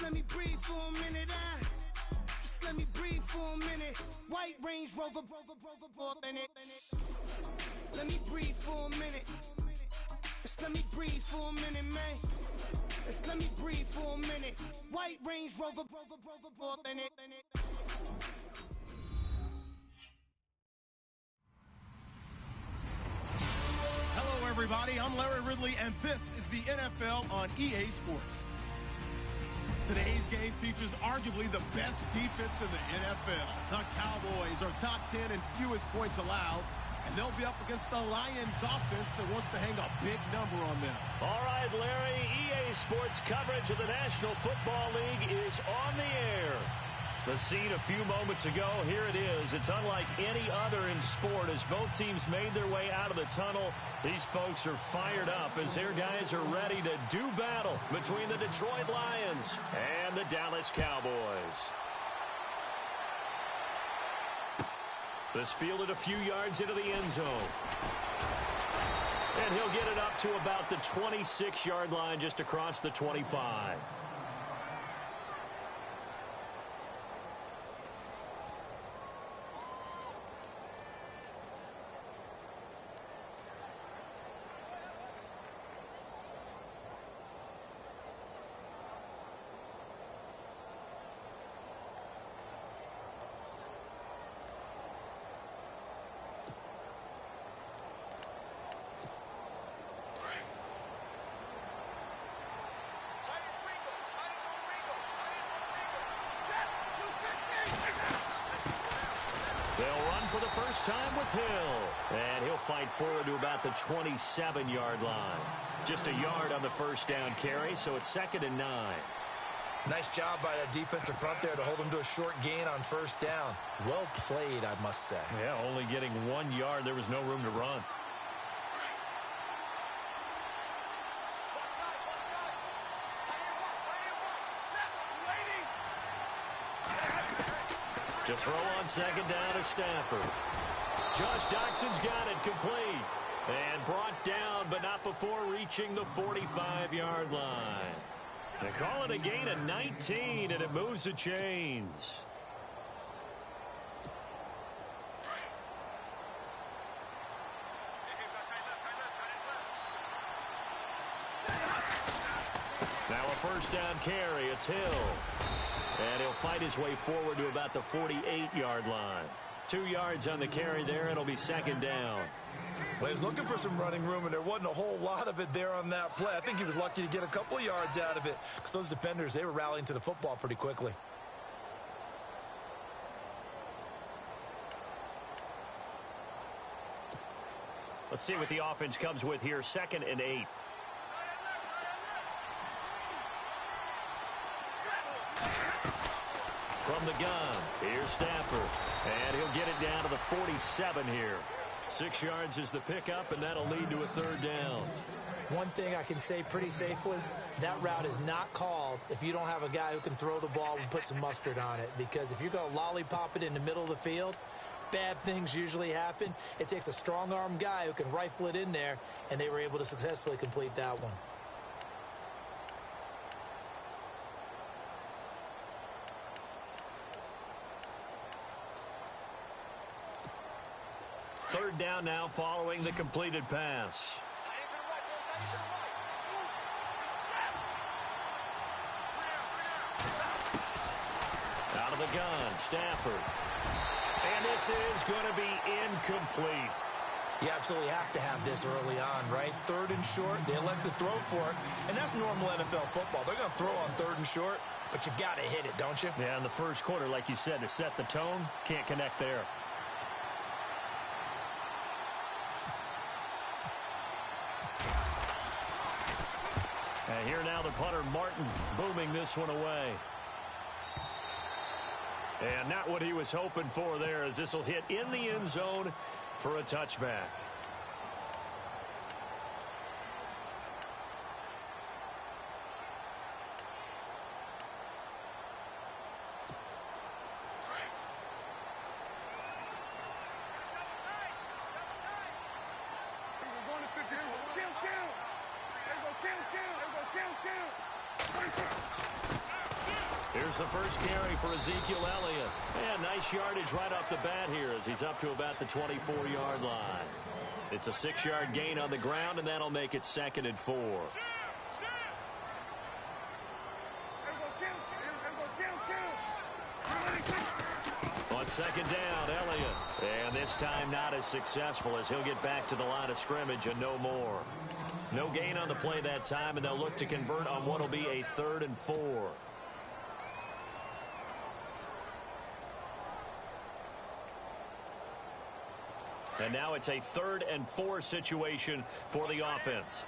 Just let me breathe for a minute, just let me breathe for a minute. White Range Rover, let me breathe for a minute. Just let me breathe for a minute, man. Just let me breathe for a minute. White Range Rover, Hello, everybody. I'm Larry Ridley, and this is the NFL on EA Sports. Today's game features arguably the best defense in the NFL. The Cowboys are top 10 in fewest points allowed, and they'll be up against the Lions offense that wants to hang a big number on them. All right, Larry, EA Sports coverage of the National Football League is on the air. The scene a few moments ago, here it is. It's unlike any other in sport as both teams made their way out of the tunnel. These folks are fired up as their guys are ready to do battle between the Detroit Lions and the Dallas Cowboys. This fielded a few yards into the end zone. And he'll get it up to about the 26-yard line just across the 25. They'll run for the first time with Hill. And he'll fight forward to about the 27-yard line. Just a yard on the first down carry, so it's 2nd and 9. Nice job by that defensive front there to hold him to a short gain on first down. Well played, I must say. Yeah, only getting 1 yard. There was no room to run. To throw on 2nd down is Stafford. Josh Doxson's got it complete. And brought down, but not before reaching the 45-yard line. They call it a gain of 19, and it moves the chains. Now a first down carry. It's Hill. And he'll fight his way forward to about the 48-yard line. 2 yards on the carry there. It'll be 2nd down. Well, he was looking for some running room, and there wasn't a whole lot of it there on that play. I think he was lucky to get a couple of yards out of it because those defenders, they were rallying to the football pretty quickly. Let's see what the offense comes with here. 2nd and 8. From the gun, here's Stafford. And he'll get it down to the 47 here. 6 yards is the pickup, and that'll lead to a 3rd down. One thing I can say pretty safely, that route is not called if you don't have a guy who can throw the ball and put some mustard on it. Because if you're going to lollipop it in the middle of the field, bad things usually happen. It takes a strong-arm guy who can rifle it in there, and they were able to successfully complete that one. Third down now following the completed pass. Out of the gun, Stafford. And this is going to be incomplete. You absolutely have to have this early on, right? 3rd and short, they elect to throw for it, and that's normal NFL football. They're going to throw on 3rd and short, but you've got to hit it, don't you? Yeah, in the first quarter, like you said, to set the tone, can't connect there. And here now the punter, Martin, booming this one away. And not what he was hoping for there, as this will hit in the end zone for a touchback. Here's the first carry for Ezekiel Elliott. And nice yardage right off the bat here as he's up to about the 24-yard line. It's a 6-yard gain on the ground, and that'll make it 2nd and 4. On 2nd down, Elliott. And this time not as successful as he'll get back to the line of scrimmage and no more. No gain on the play that time, and they'll look to convert on what will be a 3rd and 4. And now it's a 3rd and 4 situation for the offense.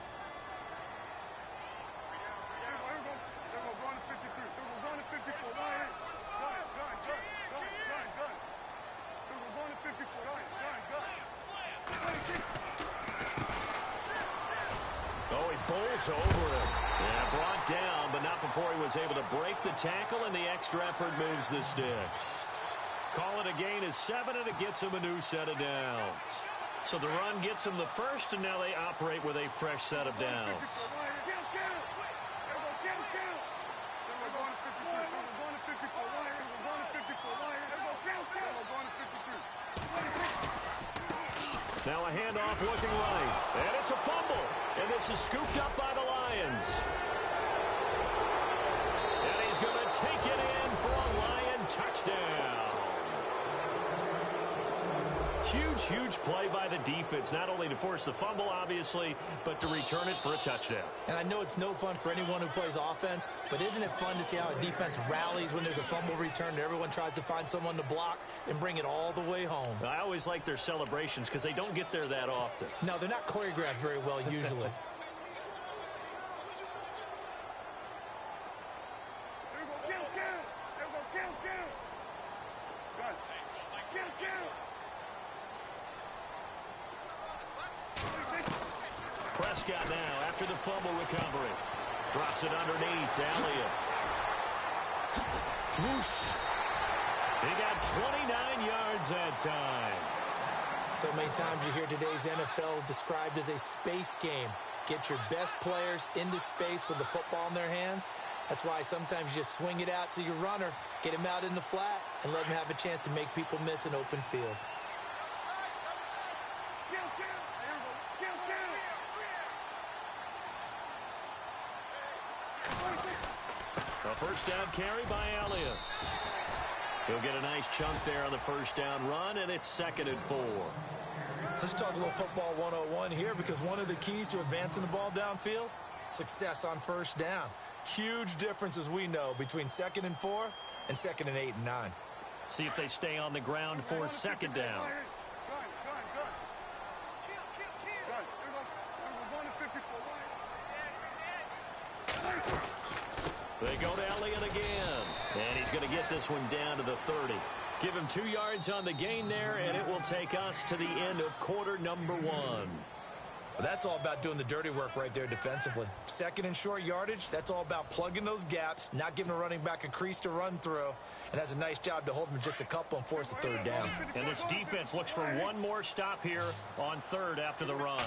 Oh, he bowls over it. Yeah, brought down, but not before he was able to break the tackle, and the extra effort moves the sticks. Call it a gain of 7, and it gets him a new set of downs. So the run gets him the first, and now they operate with a fresh set of downs. Now a handoff looking right, and it's a fumble, and this is scooped up by the Lions. And he's going to take it in for a Lion touchdown. Huge, huge play by the defense, not only to force the fumble, obviously, but to return it for a touchdown. And I know it's no fun for anyone who plays offense, but isn't it fun to see how a defense rallies when there's a fumble return and everyone tries to find someone to block and bring it all the way home? I always like their celebrations because they don't get there that often. No, they're not choreographed very well usually. Prescott now after the fumble recovery. Drops it underneath to Elliott. Whoosh. He got 29 yards that time. So many times you hear today's NFL described as a space game. Get your best players into space with the football in their hands. That's why sometimes you just swing it out to your runner, get him out in the flat, and let him have a chance to make people miss an open field. A first down carry by Elliott. He'll get a nice chunk there on the first down run, and it's 2nd and 4. Let's talk a little football 101 here, because one of the keys to advancing the ball downfield, success on first down. Huge difference, as we know, between 2nd and 4 and 2nd and 8 and 9. See if they stay on the ground for 2nd down. They go to Elliott again, and he's going to get this one down to the 30. Give him 2 yards on the gain there, and it will take us to the end of quarter number 1. Well, that's all about doing the dirty work right there defensively. 2nd and short yardage, that's all about plugging those gaps, not giving a running back a crease to run through, and has a nice job to hold him just a couple and force a 3rd down. And this defense looks for one more stop here on 3rd after the run.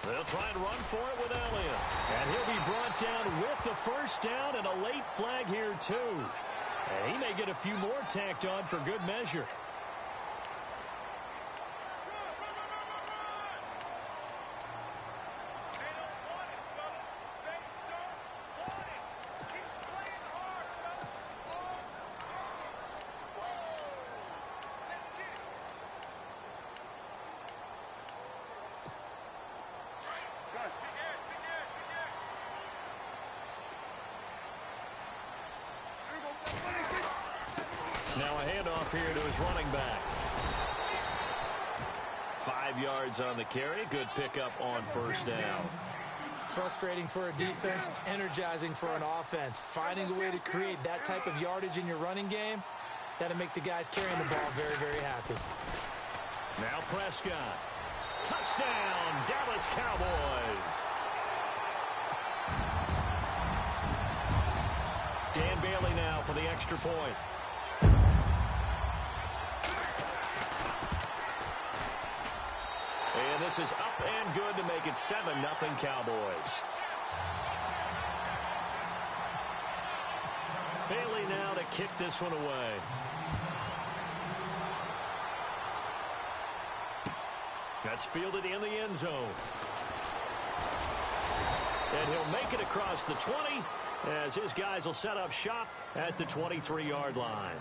They'll try and run for it with Elliott. And he'll be brought down with the first down, and a late flag here, too. And he may get a few more tacked on for good measure. Now a handoff here to his running back. 5 yards on the carry. Good pickup on first down. Frustrating for a defense, energizing for an offense. Finding a way to create that type of yardage in your running game, that'll make the guys carrying the ball very, very happy. Now Prescott. Touchdown, Dallas Cowboys. Dan Bailey now for the extra point. And this is up and good to make it 7-0 Cowboys. kick this one away. That's fielded in the end zone. And he'll make it across the 20 as his guys will set up shop at the 23-yard line.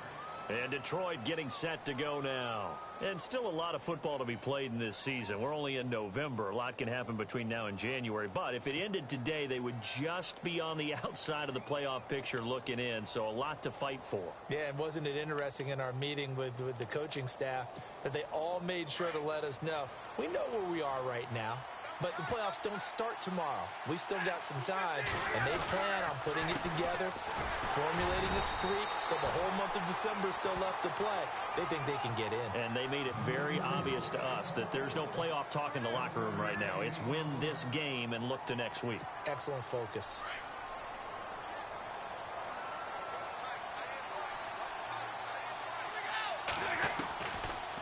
And Detroit getting set to go now. And still a lot of football to be played in this season. We're only in November. A lot can happen between now and January. But if it ended today, they would just be on the outside of the playoff picture looking in. So a lot to fight for. Yeah, and wasn't it interesting in our meeting with the coaching staff that they all made sure to let us know, we know where we are right now. But the playoffs don't start tomorrow. We still got some time, and they plan on putting it together, formulating a streak, got the whole month of December still left to play. They think they can get in. And they made it very obvious to us that there's no playoff talk in the locker room right now. It's win this game and look to next week. Excellent focus.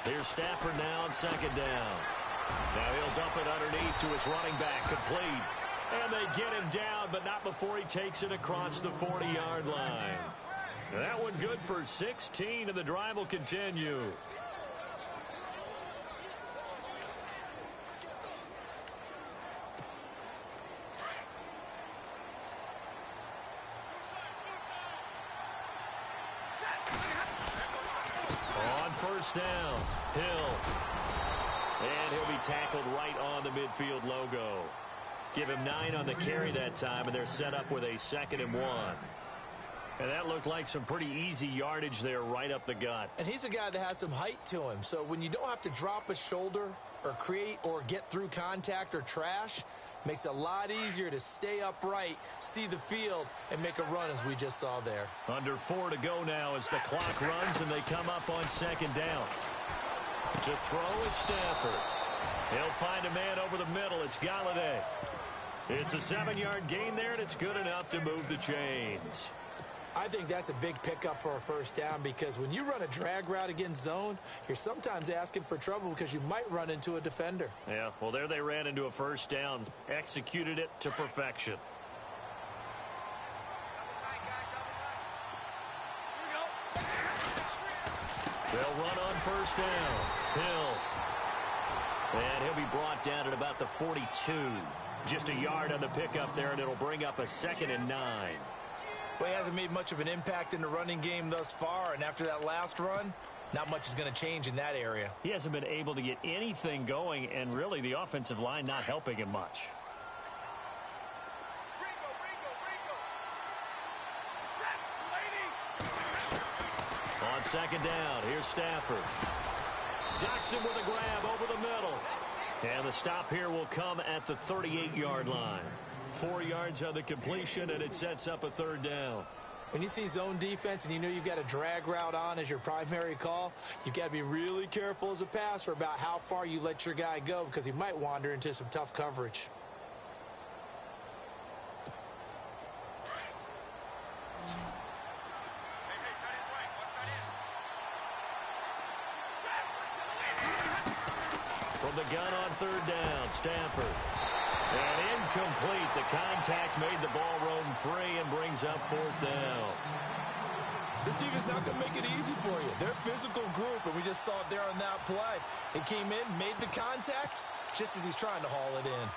Here's Stafford now on second down. Now he'll dump it underneath to his running back, complete. And they get him down, but not before he takes it across the 40-yard line. That one good for 16, and the drive will continue. On first down, Hill. And he'll be tackled right on the midfield logo. Give him 9 on the carry that time, and they're set up with a 2nd and 1. And that looked like some pretty easy yardage there right up the gut. And he's a guy that has some height to him. So when you don't have to drop a shoulder or create or get through contact or trash, makes it a lot easier to stay upright, see the field, and make a run as we just saw there. Under 4 to go now as the clock runs, and they come up on 2nd down. To throw is Stafford. He'll find a man over the middle. It's Galladay. It's a 7-yard gain there, and it's good enough to move the chains. I think that's a big pickup for a first down because when you run a drag route against zone, you're sometimes asking for trouble because you might run into a defender. Yeah, well, there they ran into a first down, executed it to perfection. They'll run on first down. Hill. And he'll be brought down at about the 42. Just a yard on the pickup there, and it'll bring up a 2nd and 9. Well, he hasn't made much of an impact in the running game thus far, and after that last run, not much is going to change in that area. He hasn't been able to get anything going, and really the offensive line not helping him much. On 2nd down, here's Stafford. Docks him with a grab over the middle. And the stop here will come at the 38-yard line. 4 yards on the completion, and it sets up a 3rd down. When you see zone defense and you know you've got a drag route on as your primary call, you've got to be really careful as a passer about how far you let your guy go because he might wander into some tough coverage. From the gun on 3rd down, Stafford. And incomplete. The contact made the ball roam free and brings up 4th down. This defense not going to make it easy for you. They're a physical group, and we just saw it there on that play. They came in, made the contact, just as he's trying to haul it in.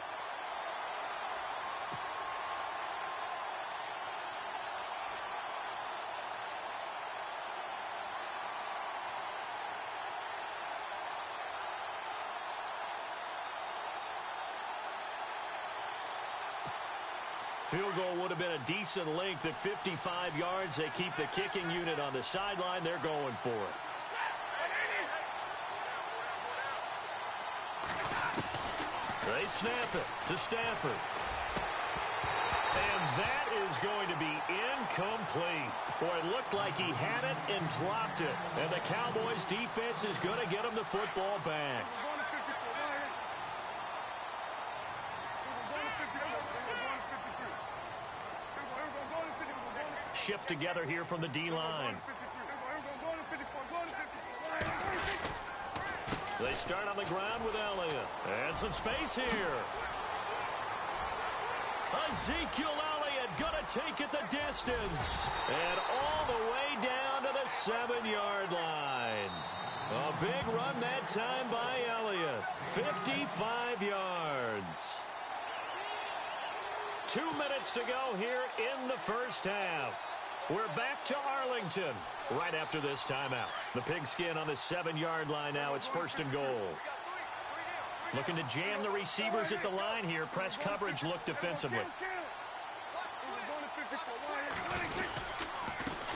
Field goal would have been a decent length at 55 yards. They keep the kicking unit on the sideline. They're going for it. They snap it to Stafford. And that is going to be incomplete. Boy, it looked like he had it and dropped it. And the Cowboys defense is going to get him the football back. Shift together here from the D-line. They start on the ground with Elliott. And some space here. Ezekiel Elliott going to take it the distance. And all the way down to the 7-yard line. A big run that time by Elliott. 55 yards. 2 minutes to go here in the first half. We're back to Arlington right after this timeout. The Pigskin on the 7-yard line now. It's first and goal. Looking to jam the receivers at the line here. Press coverage look defensively.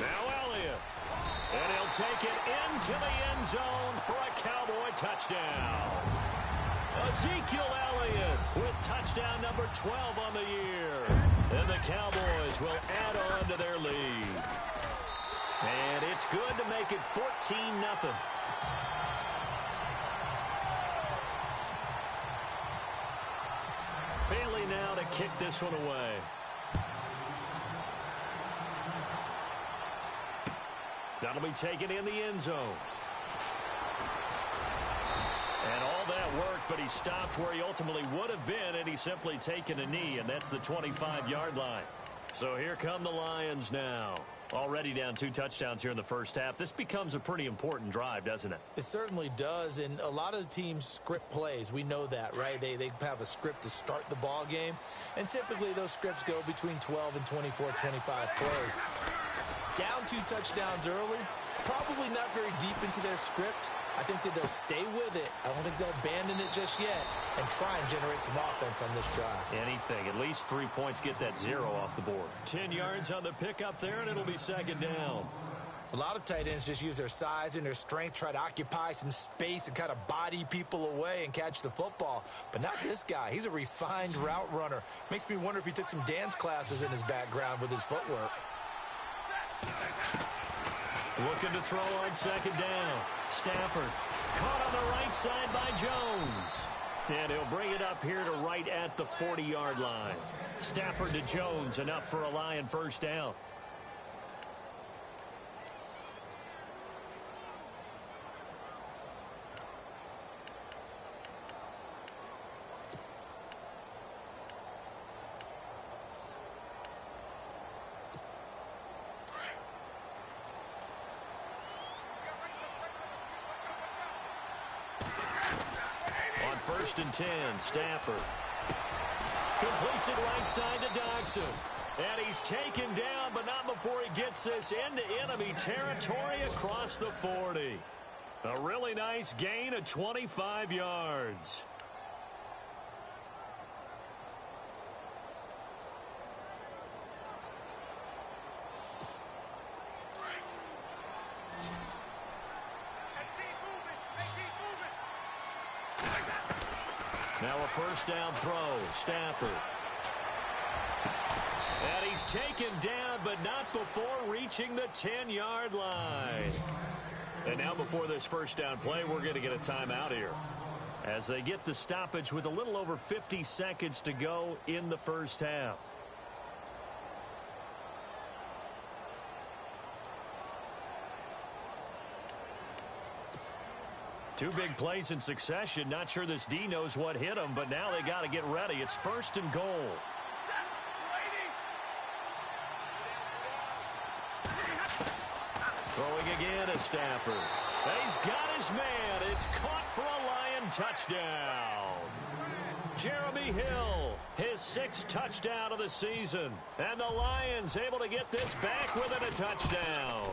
Now Elliott. And he'll take it into the end zone for a Cowboy touchdown. Ezekiel Elliott with touchdown number 12 on the year. And the Cowboys will add on to their lead. And it's good to make it 14-0. Bailey now to kick this one away. That'll be taken in the end zone. And all that worked, but he stopped where he ultimately would have been, and he's simply taken a knee, and that's the 25-yard line. So here come the Lions now. Already down 2 touchdowns here in the first half. This becomes a pretty important drive, doesn't it? It certainly does, and a lot of the teams script plays. We know that, right? They have a script to start the ball game, and typically those scripts go between 12 and 24, 25 plays. Down 2 touchdowns early, probably not very deep into their script. I think that they'll stay with it. I don't think they'll abandon it just yet and try and generate some offense on this drive. Anything. At least 3 points, get that 0 off the board. 10 yards on the pickup there, and it'll be second down. A lot of tight ends just use their size and their strength, try to occupy some space and kind of body people away and catch the football. But not this guy. He's a refined route runner. Makes me wonder if he took some dance classes in his background with his footwork. Looking to throw on second down. Stafford caught on the right side by Jones. And he'll bring it up here to right at the 40-yard line. Stafford to Jones, enough for a Lion first down. First and 10, Stafford. Completes it right side to Dodson. And he's taken down, but not before he gets this into enemy territory across the 40. A really nice gain of 25 yards. Now a first down throw, Stafford. And he's taken down, but not before reaching the 10-yard line. And now before this first down play, we're going to get a timeout here, as they get the stoppage with a little over 50 seconds to go in the first half. Two big plays in succession. Not sure this D knows what hit him, but now they got to get ready. It's first and goal. Throwing again is Stafford. He's got his man. It's caught for a Lion touchdown. Jeremy Hill, his 6th touchdown of the season. And the Lions able to get this back within a touchdown.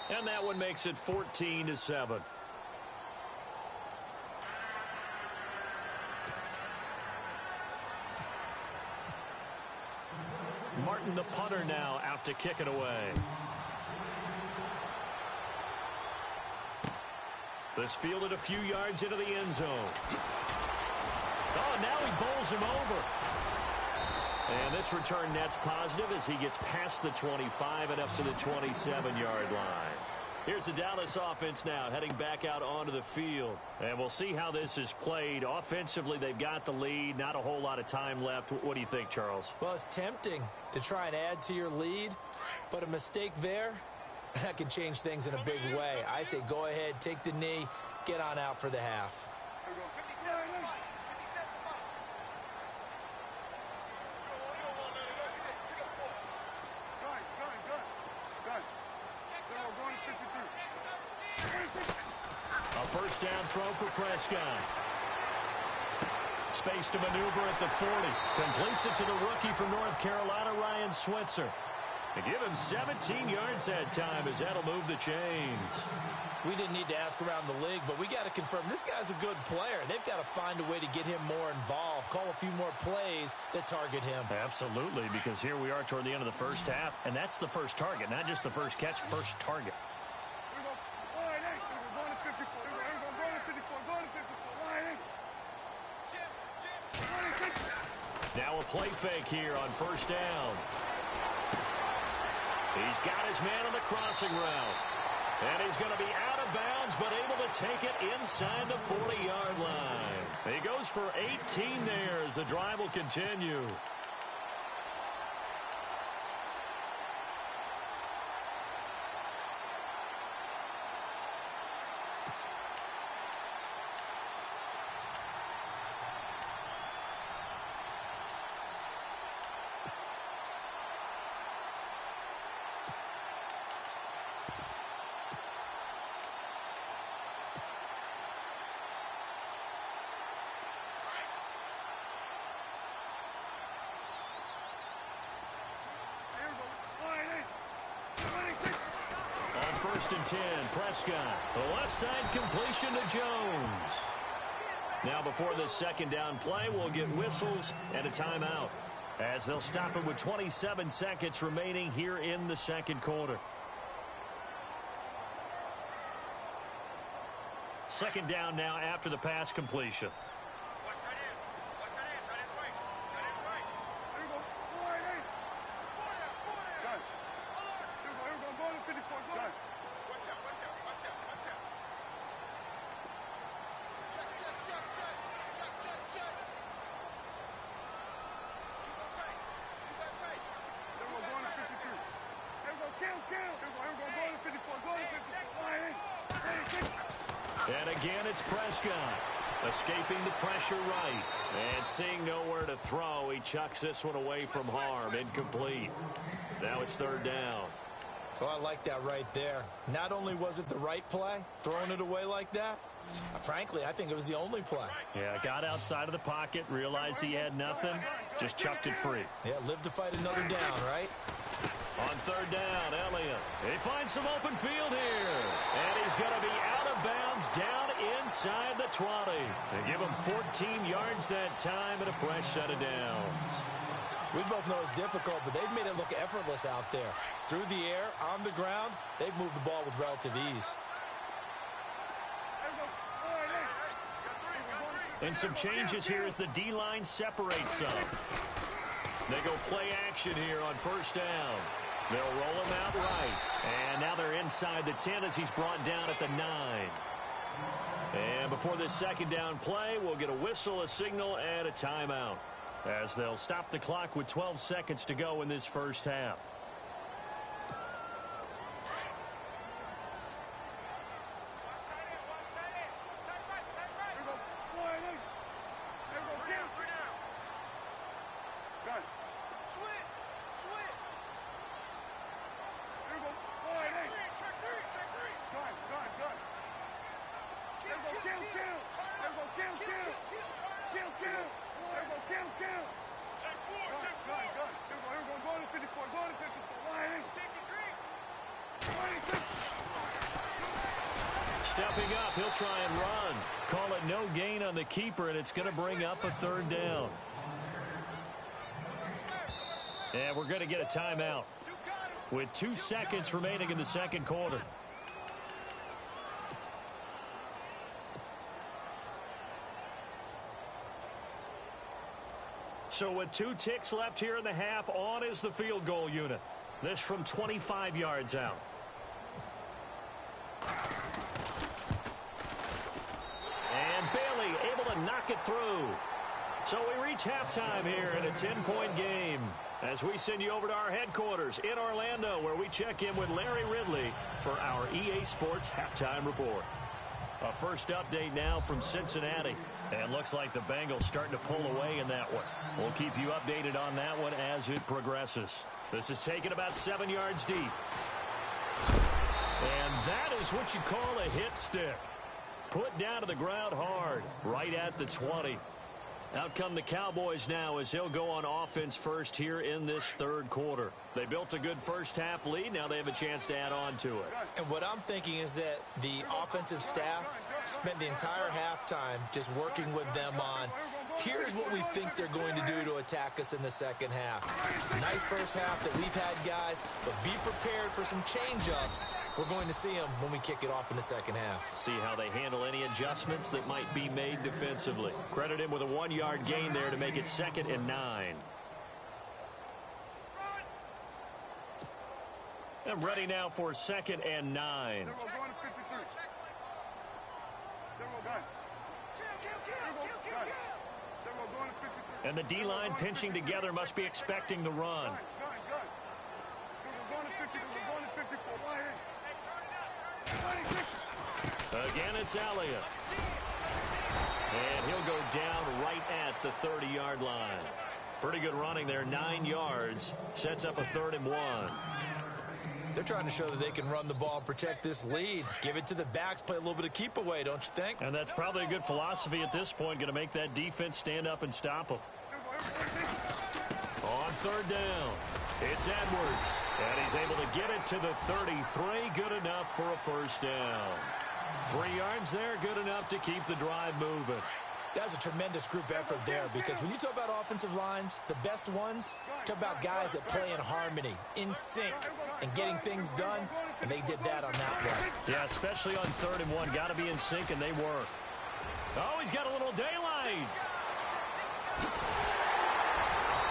And that one makes it 14-7. Martin, the punter, now out to kick it away. This fielded a few yards into the end zone. Oh, now he bowls him over. And this return net's positive as he gets past the 25 and up to the 27-yard line. Here's the Dallas offense now heading back out onto the field. And we'll see how this is played. Offensively, they've got the lead. Not a whole lot of time left. What do you think, Charles? Well, it's tempting to try and add to your lead, but a mistake there, that can change things in a big way. I say go ahead, take the knee, get on out for the half. first down throw for Prescott. Space to maneuver at the 40. Completes it to the rookie from North Carolina, Ryan Switzer. They give him 17 yards that time as that'll move the chains. We didn't need to ask around the league, but we got to confirm this guy's a good player. They've got to find a way to get him more involved, call a few more plays that target him. Absolutely, because here we are toward the end of the first half, and that's the first target, not just the first catch, first target. Now a play fake here on first down. He's got his man on the crossing route. And he's going to be out of bounds, but able to take it inside the 40-yard line. He goes for 18 there as the drive will continue. First and 10, Prescott. The left side completion to Jones. Now before this second down play, we'll get whistles and a timeout, as they'll stop it with 27 seconds remaining here in the second quarter. Second down now after the pass completion. And again, it's Prescott, escaping the pressure right. And seeing nowhere to throw, he chucks this one away from harm, incomplete. Now it's third down. So I like that right there. Not only was it the right play, throwing it away like that, frankly, I think it was the only play. Yeah, got outside of the pocket, realized he had nothing, just chucked it free. Yeah, lived to fight another down, right? On third down, Elliott. He finds some open field here. And he's going to be out of bounds down inside the 20. They give him 14 yards that time and a fresh set of downs. We both know it's difficult, but they've made it look effortless out there. Through the air, on the ground, they've moved the ball with relative ease. And some changes here as the D-line separates some. They go play action here on first down. They'll roll him out right. And now they're inside the 10 as he's brought down at the 9. And before this second down play, we'll get a whistle, a signal, and a timeout, as they'll stop the clock with 12 seconds to go in this first half. Stepping up, he'll try and run. Call it no gain on the keeper, and it's going to bring up a third down. And we're going to get a timeout with 2 seconds remaining in the second quarter. So with 2 ticks left here in the half, on is the field goal unit. This from 25 yards out. And Bailey able to knock it through. So we reach halftime here in a 10-point game as we send you over to our headquarters in Orlando, where we check in with Larry Ridley for our EA Sports Halftime Report. A first update now from Cincinnati. And looks like the Bengals starting to pull away in that one. We'll keep you updated on that one as it progresses. This is taken about 7 yards deep. And that is what you call a hit stick. Put down to the ground hard, right at the 20. Out come the Cowboys now as he'll go on offense first here in this third quarter. They built a good first-half lead. Now they have a chance to add on to it. And what I'm thinking is that the offensive staff spent the entire halftime just working with them on, here's what we think they're going to do to attack us in the second half. Nice first half that we've had, guys, but be prepared for some change-ups. We're going to see them when we kick it off in the second half. See how they handle any adjustments that might be made defensively. Credit him with a 1-yard gain there to make it 2nd and 9. And ready now for 2nd and 9. And the D-line pinching together must be expecting the run. Again, it's Elliott. And he'll go down right at the 30-yard line. Pretty good running there, 9 yards. Sets up a 3rd and 1. They're trying to show that they can run the ball and protect this lead. Give it to the backs, play a little bit of keep away, don't you think? And that's probably a good philosophy at this point, going to make that defense stand up and stop them. On 3rd down, it's Edwards. And he's able to get it to the 33. Good enough for a 1st down. 3 yards there, good enough to keep the drive moving. That's a tremendous group effort there, because when you talk about offensive lines, the best ones, talk about guys that play in harmony, in sync, and getting things done, and they did that on that play. Yeah, especially on 3rd and 1. Got to be in sync, and they were. Oh, he's got a little daylight.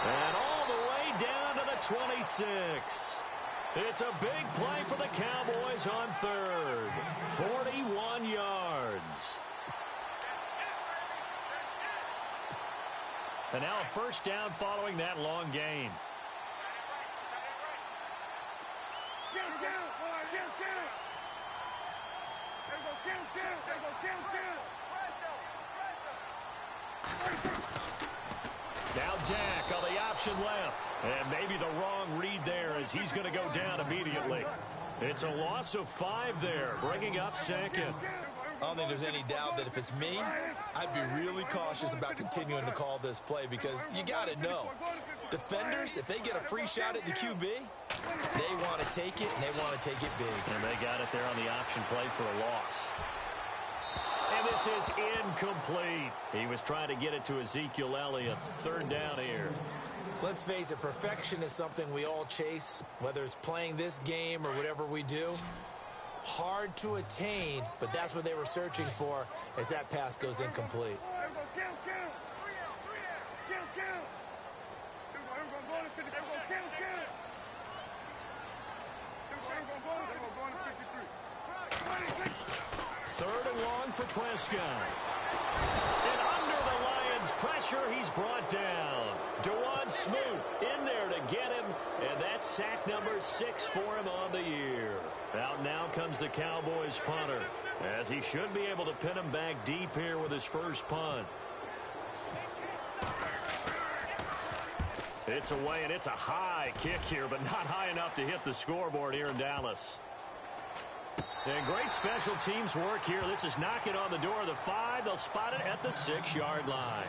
And all the way down to the 26. It's a big play for the Cowboys on 3rd. 41 yards. And now a 1st down following that long gain. Now Dak on the option left. And maybe the wrong read there as he's going to go down immediately. It's a loss of 5 there, bringing up 2nd. I don't think there's any doubt that if it's me, I'd be really cautious about continuing to call this play, because you got to know, defenders, if they get a free shot at the QB, they want to take it, and they want to take it big. And they got it there on the option play for a loss. And this is incomplete. He was trying to get it to Ezekiel Elliott. 3rd down here. Let's face it, perfection is something we all chase, whether it's playing this game or whatever we do. Hard to attain, but that's what they were searching for as that pass goes incomplete. Third and long for Prescott. And under the Lions' pressure, he's brought down. Dewan Smoot in there to get him, and that's sack number 6 for him on the year. Out now comes the Cowboys punter, as he should be able to pin him back deep here with his first punt. It's away, and it's a high kick here, but not high enough to hit the scoreboard here in Dallas. And great special teams work here. This is knocking on the door of the 5. They'll spot it at the 6-yard line.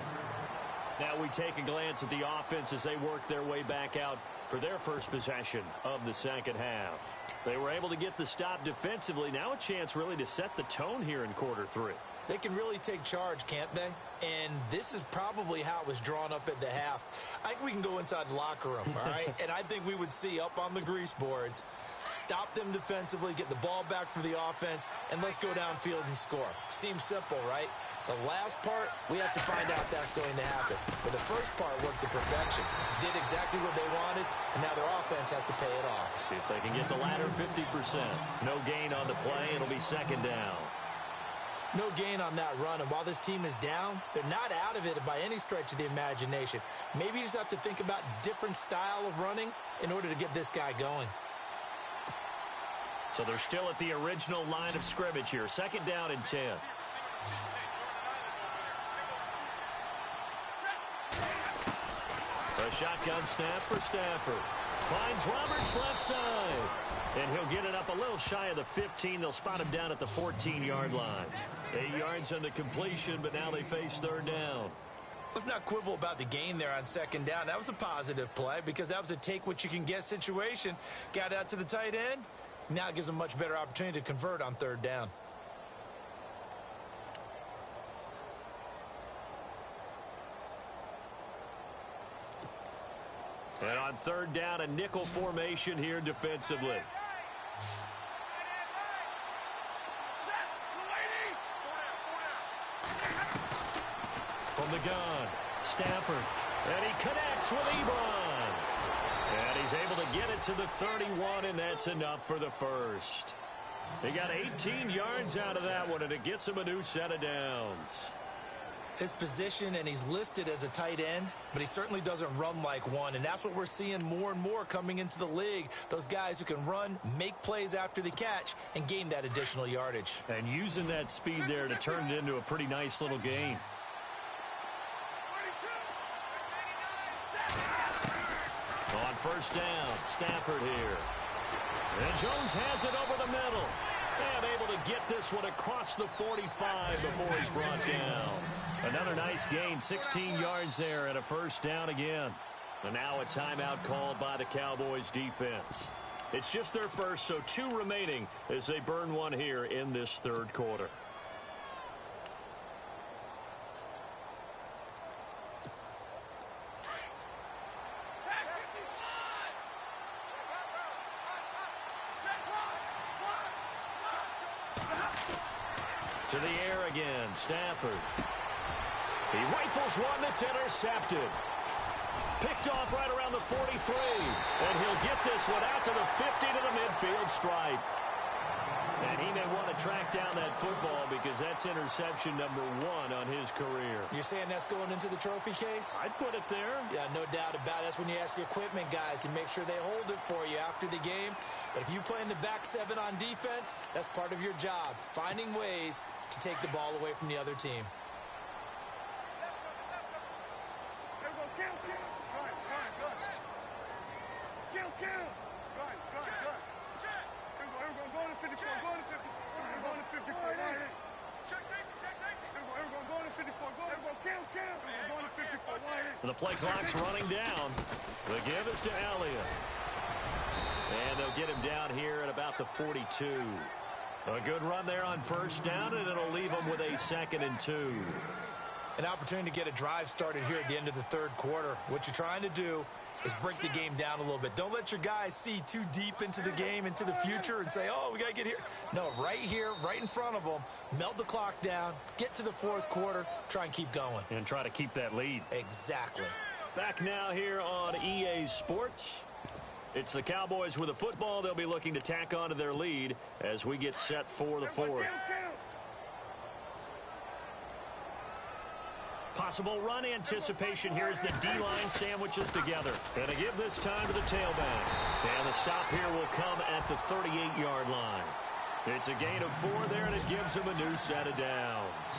Now we take a glance at the offense as they work their way back out for their first possession of the second half. They were able to get the stop defensively. Now a chance really to set the tone here in quarter 3. They can really take charge, can't they? And this is probably how it was drawn up at the half. I think we can go inside the locker room, all right? And I think we would see up on the grease boards, stop them defensively, get the ball back for the offense, and let's go downfield and score. Seems simple, right? The last part, we have to find out if that's going to happen. But the first part worked to perfection. Did exactly what they wanted, and now their offense has to pay it off. See if they can get the latter 50%. No gain on the play. It'll be second down. No gain on that run, and while this team is down, they're not out of it by any stretch of the imagination. Maybe you just have to think about different style of running in order to get this guy going. So they're still at the original line of scrimmage here. Second down and 10. A shotgun snap for Stafford. Finds Roberts left side. And he'll get it up a little shy of the 15. They'll spot him down at the 14-yard line. 8 yards on the completion, but now they face third down. Let's not quibble about the gain there on second down. That was a positive play because that was a take-what-you-can-get situation. Got out to the tight end. Now it gives them a much better opportunity to convert on third down. And on third down, a nickel formation here defensively. From the gun, Stafford. And he connects with Ebron. And he's able to get it to the 31, and that's enough for the first. He got 18 yards out of that one, and it gets him a new set of downs. His position, and he's listed as a tight end, but he certainly doesn't run like one, and that's what we're seeing more and more coming into the league. Those guys who can run, make plays after the catch, and gain that additional yardage. And using that speed there to turn it into a pretty nice little gain. On first down, Stafford here. And Jones has it over the middle. And able to get this one across the 45 before he's brought down. Another nice gain, 16 yards there and a first down again. And now a timeout called by the Cowboys defense. It's just their first, so 2 remaining as they burn one here in this third quarter. To the air again, Stafford. He rifles one that's intercepted. Picked off right around the 43. And he'll get this one out to the 50 to the midfield stripe. And he may want to track down that football because that's interception number 1 on his career. You're saying that's going into the trophy case? I'd put it there. Yeah, no doubt about it. That's when you ask the equipment guys to make sure they hold it for you after the game. But if you play in the back 7 on defense, that's part of your job, finding ways to take the ball away from the other team. The play clock's running down. The give is to Elliott. And they'll get him down here at about the 42. A good run there on first down, and it'll leave them with a 2nd and 2. An opportunity to get a drive started here at the end of the third quarter. What you're trying to do is break the game down a little bit. Don't let your guys see too deep into the game, into the future, and say, oh, we got to get here. No, right here, right in front of them, melt the clock down, get to the fourth quarter, try and keep going. And try to keep that lead. Exactly. Back now here on EA Sports. It's the Cowboys with a football. They'll be looking to tack on to their lead as we get set for the fourth. Possible run anticipation here as the D-line sandwiches together. And to give this time to the tailback. And the stop here will come at the 38-yard line. It's a gain of 4 there, and it gives them a new set of downs.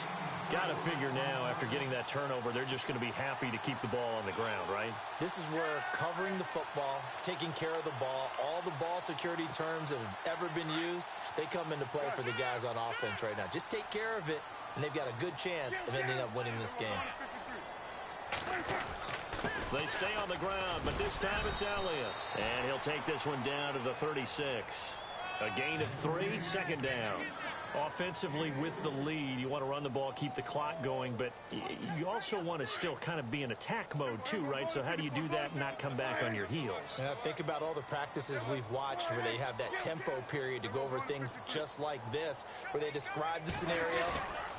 Got to figure now, after getting that turnover, they're just going to be happy to keep the ball on the ground, right? This is where covering the football, taking care of the ball, all the ball security terms that have ever been used, they come into play for the guys on offense right now. Just take care of it, and they've got a good chance of ending up winning this game. They stay on the ground, but this time it's Elliott. And he'll take this one down to the 36. A gain of 3, 2nd down. Offensively with the lead, you want to run the ball, keep the clock going, but you also want to still kind of be in attack mode too, right? So how do you do that and not come back on your heels? Yeah, think about all the practices we've watched where they have that tempo period to go over things just like this, where they describe the scenario,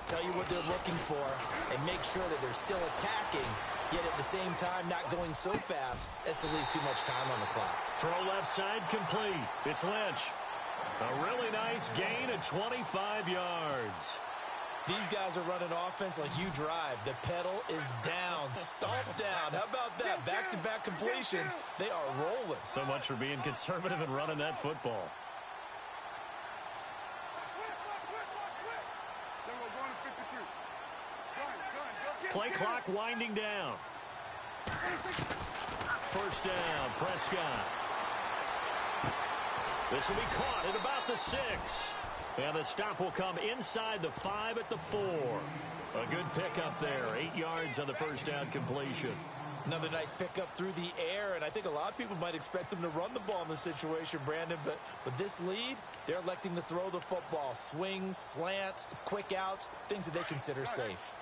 tell you what they're looking for, and make sure that they're still attacking, yet at the same time not going so fast as to leave too much time on the clock. Throw left side complete. It's Lynch. A really nice gain of 25 yards. These guys are running offense like you drive. The pedal is down, stomp down. How about that? Back-to-back completions. They are rolling. So much for being conservative and running that football. Play clock winding down. First down, Prescott. This will be caught at about the 6. And the stop will come inside the 5 at the 4. A good pickup there. 8 yards on the first down completion. Another nice pickup through the air, and I think a lot of people might expect them to run the ball in this situation, Brandon, but with this lead, they're electing to throw the football. Swings, slants, quick outs, things that they consider safe.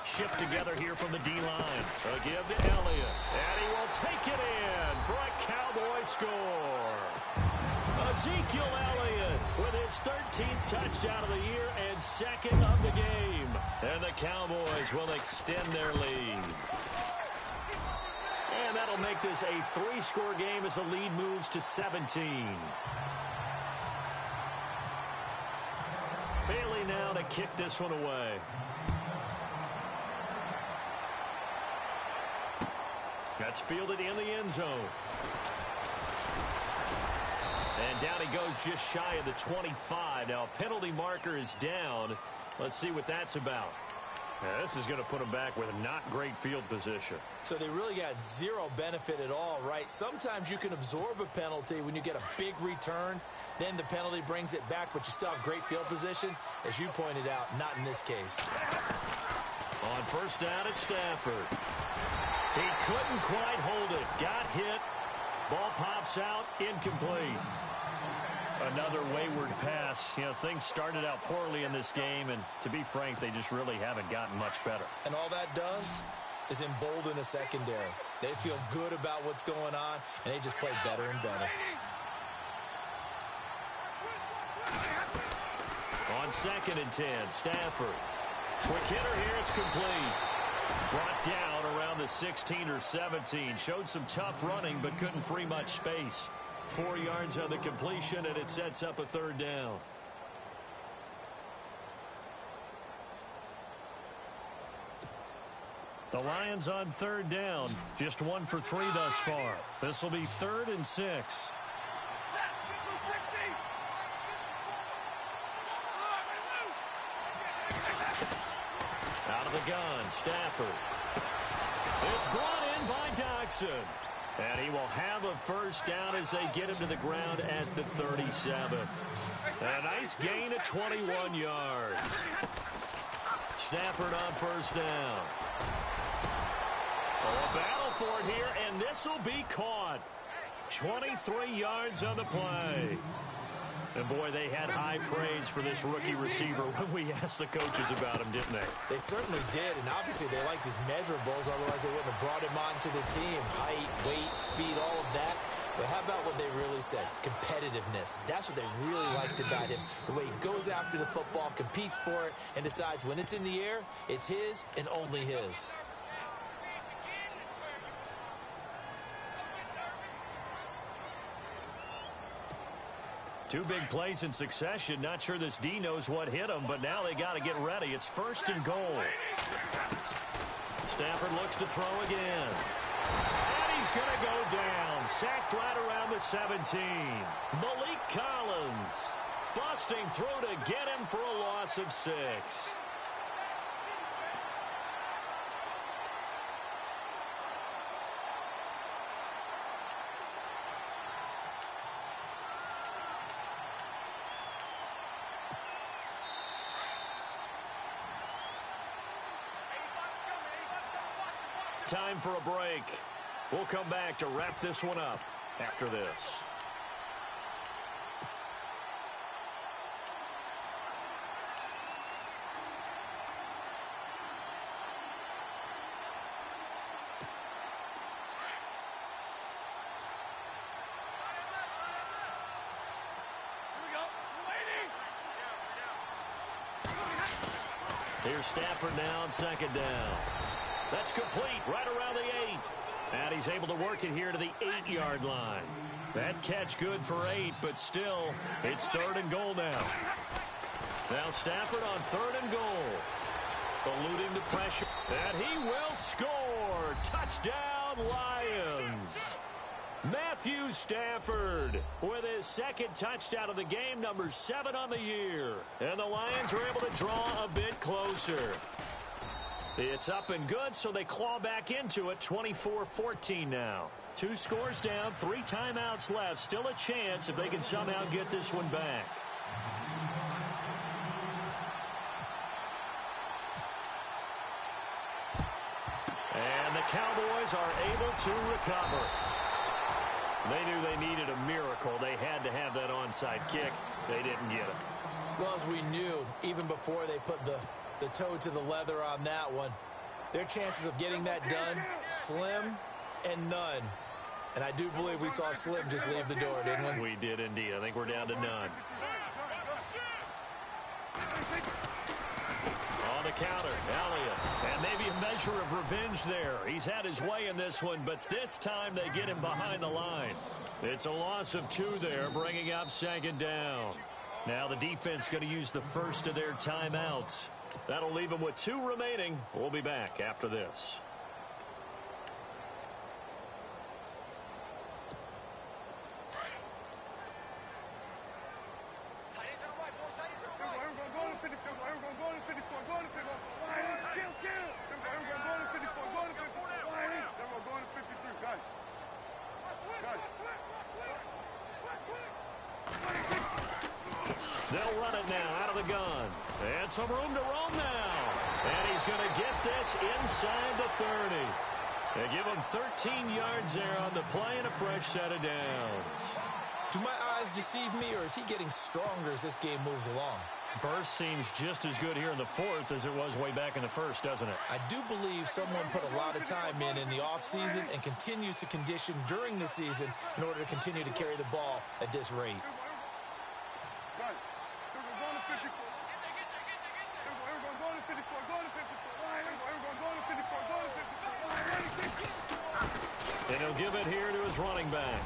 Shift together here from the D-line. A give to Elliott, and he will take it in for a Cowboy score. Ezekiel Elliott with his 13th touchdown of the year and second of the game. And the Cowboys will extend their lead. And that'll make this a 3-score game as the lead moves to 17. Bailey now to kick this one away. That's fielded in the end zone. And down he goes just shy of the 25. Now, a penalty marker is down. Let's see what that's about. Now, this is going to put him back with not great field position. So they really got zero benefit at all, right? Sometimes you can absorb a penalty when you get a big return. Then the penalty brings it back, but you still have great field position. As you pointed out, not in this case. On first down, it's Stafford. He couldn't quite hold it. Got hit. Ball pops out. Incomplete. Another wayward pass. You know, things started out poorly in this game, and to be frank, they just really haven't gotten much better. And all that does is embolden a secondary. They feel good about what's going on, and they just play better and better. On 2nd and 10, Stafford. Quick hitter here. It's complete. Brought down around the 16 or 17. Showed some tough running, but couldn't free much space. 4 yards on the completion, and it sets up a 3rd down. The Lions on 3rd down. Just 1 for 3 thus far. This will be 3rd and 6. Out of the gun, Stafford. It's brought in by Doxson. And he will have a first down as they get him to the ground at the 37. A nice gain of 21 yards. Stafford on first down. A battle for it here, and this will be caught. 23 yards on the play. And, boy, they had high praise for this rookie receiver when we asked the coaches about him, didn't they? They certainly did, and obviously they liked his measurables, otherwise they wouldn't have brought him onto the team. Height, weight, speed, all of that. But how about what they really said? Competitiveness. That's what they really liked about him. The way he goes after the football, competes for it, and decides when it's in the air, it's his and only his. Two big plays in succession. Not sure this D knows what hit him, but now they got to get ready. It's 1st and goal. Stafford looks to throw again. And he's going to go down. Sacked right around the 17. Malik Collins busting through to get him for a loss of 6. Time for a break. We'll come back to wrap this one up after this. Here's Stafford now on 2nd down. That's complete right around the 8. And he's able to work it here to the 8-yard line. That catch good for 8, but still, it's 3rd and goal now. Now Stafford on 3rd and goal. Eluding the pressure. And he will score. Touchdown, Lions. Matthew Stafford with his 2nd touchdown of the game, number 7 on the year. And the Lions are able to draw a bit closer. It's up and good, so they claw back into it. 24-14 now. 2 scores down, 3 timeouts left. Still a chance if they can somehow get this one back. And the Cowboys are able to recover. They knew they needed a miracle. They had to have that onside kick. They didn't get it. Well, as we knew, even before they put the toe to the leather on that one, their chances of getting that done, slim and none. And I do believe we saw Slim just leave the door, didn't we? We did indeed. I think we're down to none. On the counter, Elliott. And maybe a measure of revenge there. He's had his way in this one, but this time they get him behind the line. It's a loss of 2 there, bringing up 2nd down. Now the defense going to use the first of their timeouts. That'll leave them with 2 remaining. We'll be back after this. They'll run it now out of the gun. And some room to roam now. And he's going to get this inside the 30. They give him 13 yards there on the play and a fresh set of downs. Do my eyes deceive me, or is he getting stronger as this game moves along? Burst seems just as good here in the 4th as it was way back in the 1st, doesn't it? I do believe someone put a lot of time in the offseason and continues to condition during the season in order to continue to carry the ball at this rate. And he'll give it here to his running back.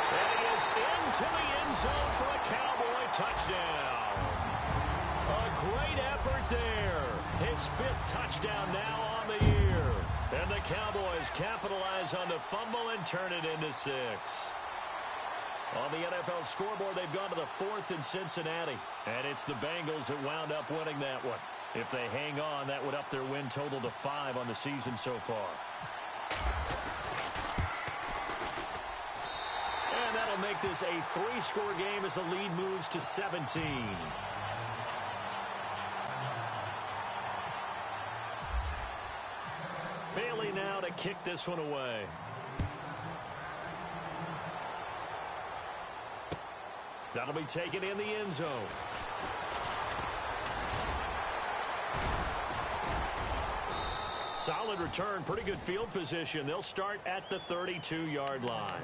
And he is into the end zone for a Cowboy touchdown. A great effort there. His 5th touchdown now on the year. And the Cowboys capitalize on the fumble and turn it into 6. On the NFL scoreboard, they've gone to the 4th in Cincinnati. And it's the Bengals that wound up winning that one. If they hang on, that would up their win total to 5 on the season so far. And that'll make this a 3-score game as the lead moves to 17. Bailey now to kick this one away. That'll be taken in the end zone. Solid return, pretty good field position. They'll start at the 32-yard line.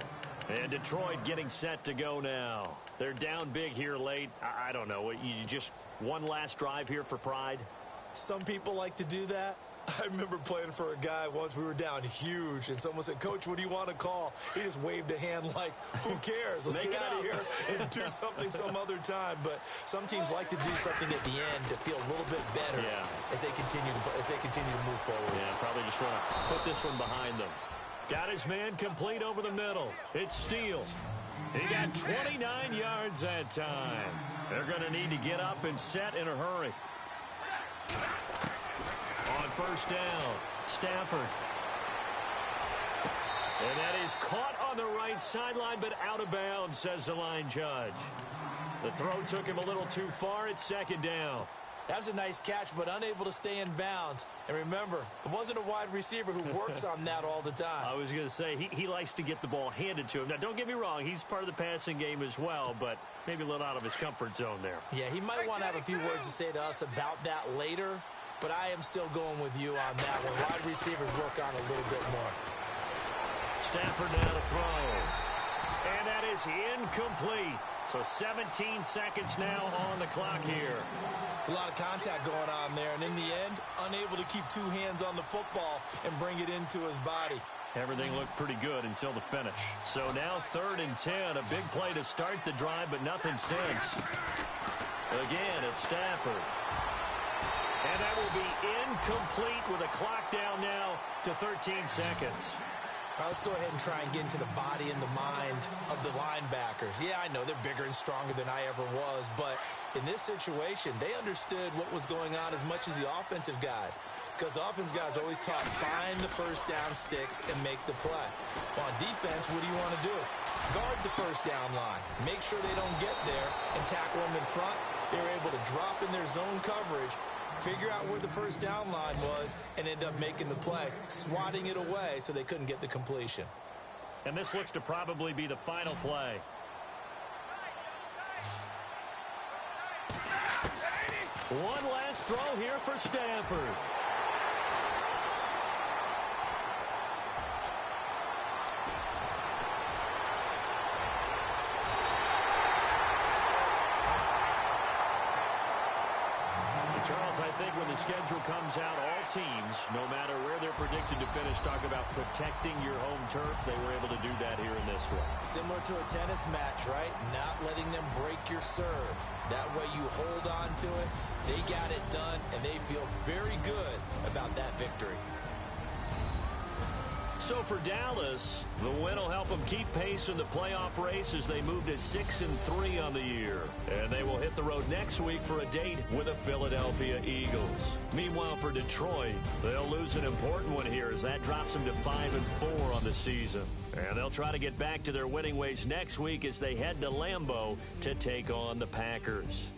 And Detroit getting set to go now. They're down big here late. I don't know. You just one last drive here for pride? Some people like to do that. I remember playing for a guy once. We were down huge, and someone said, "Coach, what do you want to call?" He just waved a hand like, who cares? Let's get out of here and do something some other time. But some teams like to do something at the end to feel a little bit better as they continue to move forward. Yeah, probably just want to put this one behind them. Got his man complete over the middle. It's Steele. He got 29 yards that time. They're going to need to get up and set in a hurry. On first down, Stafford. And that is caught on the right sideline, but out of bounds, says the line judge. The throw took him a little too far. It's 2nd down. That was a nice catch, but unable to stay in bounds. And remember, it wasn't a wide receiver who works on that all the time. I was going to say, he likes to get the ball handed to him. Now, don't get me wrong. He's part of the passing game as well, but maybe a little out of his comfort zone there. Yeah, he might want to have a few words to say to us about that later, but I am still going with you on that one. Wide receivers work on a little bit more. Stafford now to throw. And that is incomplete. So 17 seconds now on the clock here. It's a lot of contact going on there, and in the end, unable to keep 2 hands on the football and bring it into his body. Everything looked pretty good until the finish. So now 3rd and 10, a big play to start the drive, but nothing since. Again, it's Stafford. And that will be incomplete with a clock down now to 13 seconds. All right, let's go ahead and try and get into the body and the mind of the linebackers. Yeah, I know they're bigger and stronger than I ever was, but in this situation, they understood what was going on as much as the offensive guys, because the offensive guys always taught find the first down sticks and make the play. On defense, what do you want to do? Guard the first down line. Make sure they don't get there and tackle them in front. They were able to drop in their zone coverage, figure out where the first down line was, and end up making the play, swatting it away so they couldn't get the completion. And this looks to probably be the final play. One last throw here for Stanford. Charles, I think when the schedule comes out, all teams, no matter where they're predicted to finish, talk about protecting your home turf. They were able to do that here in this one. Similar to a tennis match, right? Not letting them break your serve. That way you hold on to it. They got it done, and they feel very good about that victory. So for Dallas, the win will help them keep pace in the playoff race as they move to 6-3 on the year. And they will hit the road next week for a date with the Philadelphia Eagles. Meanwhile, for Detroit, they'll lose an important one here as that drops them to 5-4 on the season. And they'll try to get back to their winning ways next week as they head to Lambeau to take on the Packers.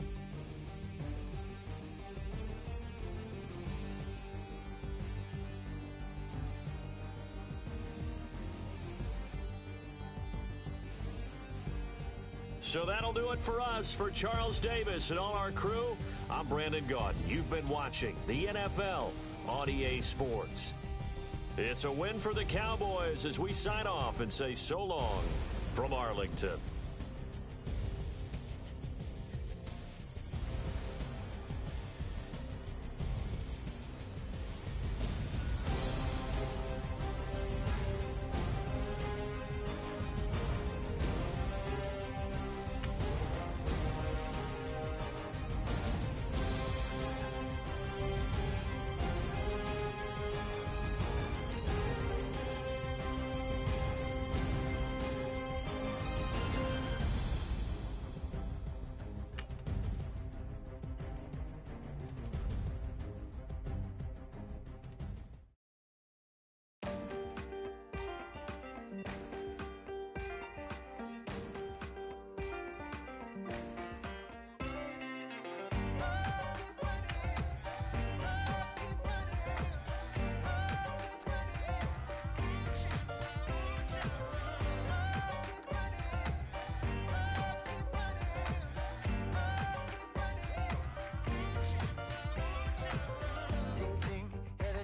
So that'll do it for us. For Charles Davis and all our crew, I'm Brandon Gaudin. You've been watching the NFL on EA Sports. It's a win for the Cowboys as we sign off and say so long from Arlington.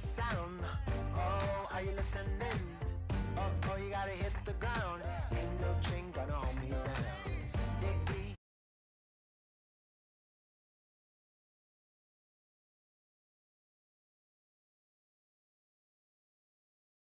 Sound. Oh, are you listening? Oh, you gotta hit the ground.